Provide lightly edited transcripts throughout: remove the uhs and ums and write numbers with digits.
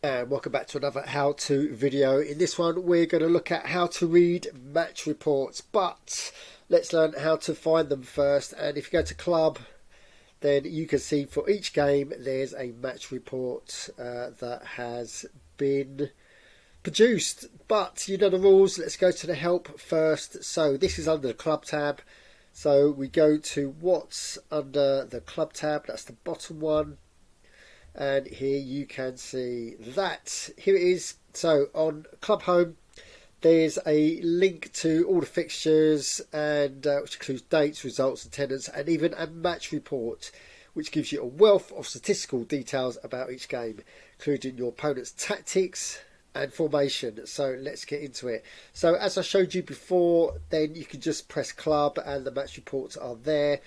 And welcome back to another how-to video. In this one we're going to look at how to read match reports, but let's learn how to find them first. And if you go to club, then you can see for each game there's a match report that has been produced. But you know the rules. Let's go to the help first. So this is under the club tab. So we go to what's under the club tab. That's the bottom one. And here you can see that. Here it is. So on Club Home, there's a link to all the fixtures, and which includes dates, results, attendance, and even a match report, which gives you a wealth of statistical details about each game, including your opponent's tactics and formation. So let's get into it. So as I showed you before, then you can just press club and the match reports are there.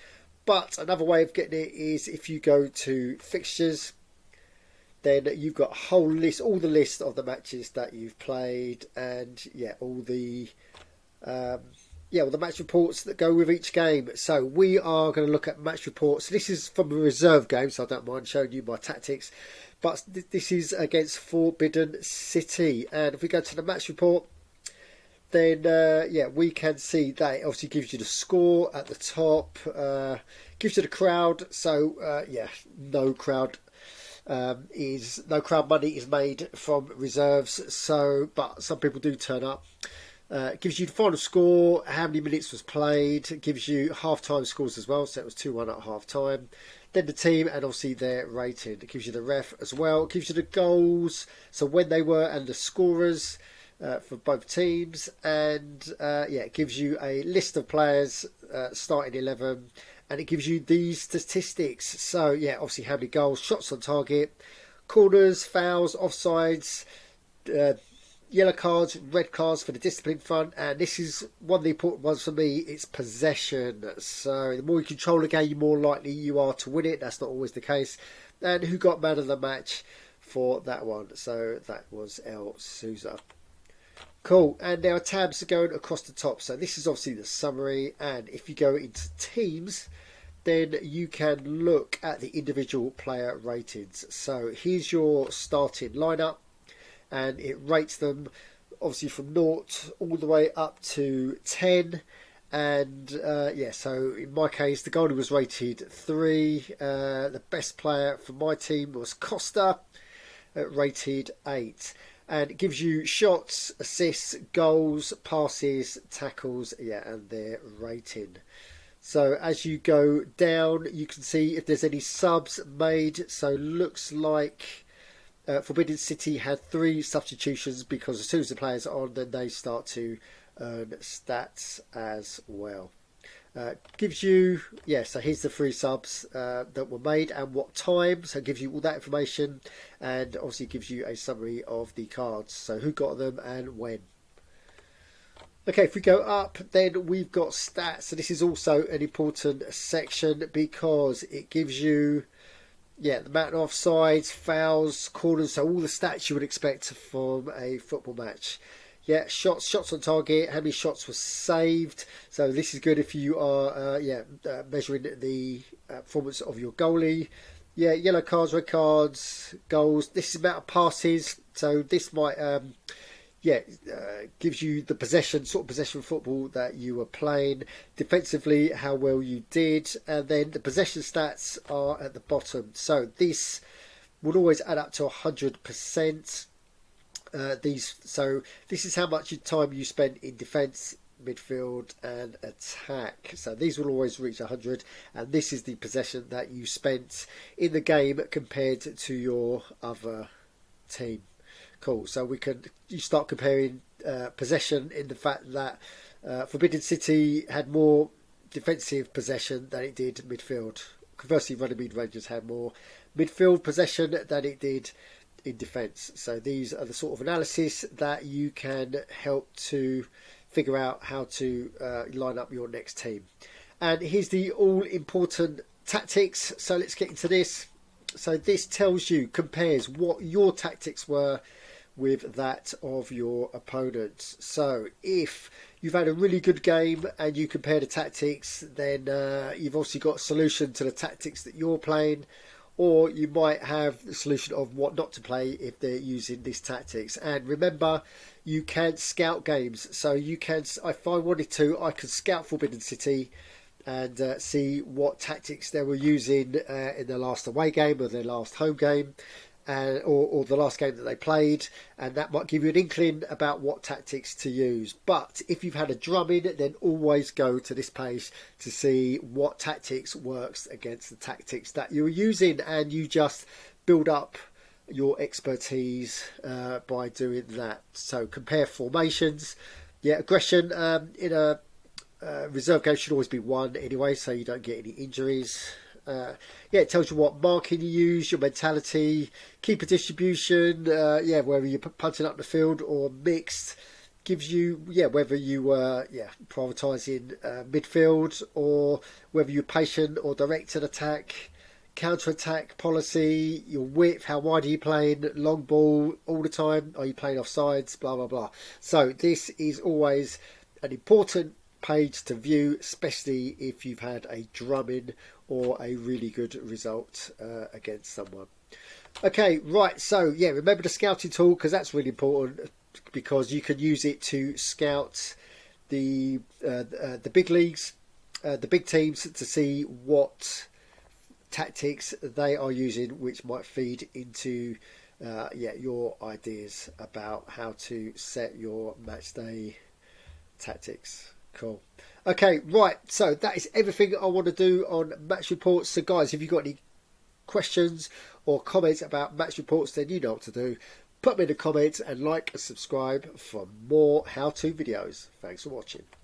But another way of getting it is if you go to fixtures, then you've got a whole list, all the list of the matches that you've played, and all the match reports that go with each game. So we are going to look at match reports. This is from a reserve game, so I don't mind showing you my tactics. But this is against Forbidden City, and if we go to the match report, then we can see that it obviously gives you the score at the top, gives you the crowd. So no crowd. No crowd money is made from reserves, but some people do turn up. It gives you the final score, how many minutes was played. It gives you half-time scores as well, so it was 2-1 at half-time. Then the team and obviously their rating. It gives you the ref as well. It gives you the goals, so when they were, and the scorers for both teams. And it gives you a list of players, starting 11. And it gives you these statistics. So, obviously how many goals, shots on target, corners, fouls, offsides, yellow cards, red cards for the discipline front. And this is one of the important ones for me. It's possession. So the more you control the game, the more likely you are to win it. That's not always the case. And who got man of the match for that one? So that was El Sousa. Cool, and there are tabs going across the top. So this is obviously the summary, and if you go into teams, then you can look at the individual player ratings. So here's your starting lineup, and it rates them obviously from 0 all the way up to 10. And so in my case, the goalie was rated 3. The best player for my team was Costa, rated 8. And it gives you shots, assists, goals, passes, tackles, and their rating. So as you go down, you can see if there's any subs made. So looks like Forbidden City had 3 substitutions, because as soon as the players are on, then they start to earn stats as well. Gives you, so here's the 3 subs that were made and what time. So it gives you all that information, and obviously gives you a summary of the cards. So who got them and when. Okay, if we go up, then we've got stats. So this is also an important section, because it gives you the amount of offsides, fouls, corners, so all the stats you would expect from a football match. Shots on target, how many shots were saved. So this is good if you are measuring the performance of your goalie. Yellow cards, red cards, goals. This is the amount of passes. So this might gives you the possession football that you were playing. Defensively, how well you did. And then the possession stats are at the bottom. So this would always add up to 100%. This is how much time you spend in defence, midfield and attack. So these will always reach 100, and this is the possession that you spent in the game compared to your other team. Cool. So you start comparing possession in the fact that Forbidden City had more defensive possession than it did midfield. Conversely, Runnymede Rangers had more midfield possession than it did in defence. So these are the sort of analysis that you can help to figure out how to line up your next team. And here's the all important tactics. So let's get into this. So this compares what your tactics were with that of your opponents. So if you've had a really good game and you compare the tactics, then you've obviously got a solution to the tactics that you're playing. or you might have the solution of what not to play if they're using this tactics. And remember, you can scout games, so you can, if I wanted to, I could scout Forbidden City and see what tactics they were using in their last away game or their last home game, or the last game that they played, and that might give you an inkling about what tactics to use. But if you've had a drumming, then always go to this page to see what tactics works against the tactics that you're using, and you just build up your expertise by doing that. So compare formations. Yeah, aggression in a reserve game should always be 1 anyway, so you don't get any injuries. Yeah, it tells you what marking you use, your mentality, keeper distribution, whether you're punting up the field or mixed. Gives you, whether you were prioritising midfield, or whether you're patient or direct an attack, counter-attack policy, your width, how wide are you playing, long ball all the time, are you playing off sides, blah, blah, blah. So this is always an important page to view, especially if you've had a drumming or a really good result against someone. Okay, right, so remember the scouting tool, because that's really important, because you can use it to scout the big leagues, the big teams, to see what tactics they are using, which might feed into your ideas about how to set your match day tactics. Cool. Okay, right, so that is everything I want to do on match reports. So guys, if you've got any questions or comments about match reports, then you know what to do. Put them in the comments, and like and subscribe for more how-to videos. Thanks for watching.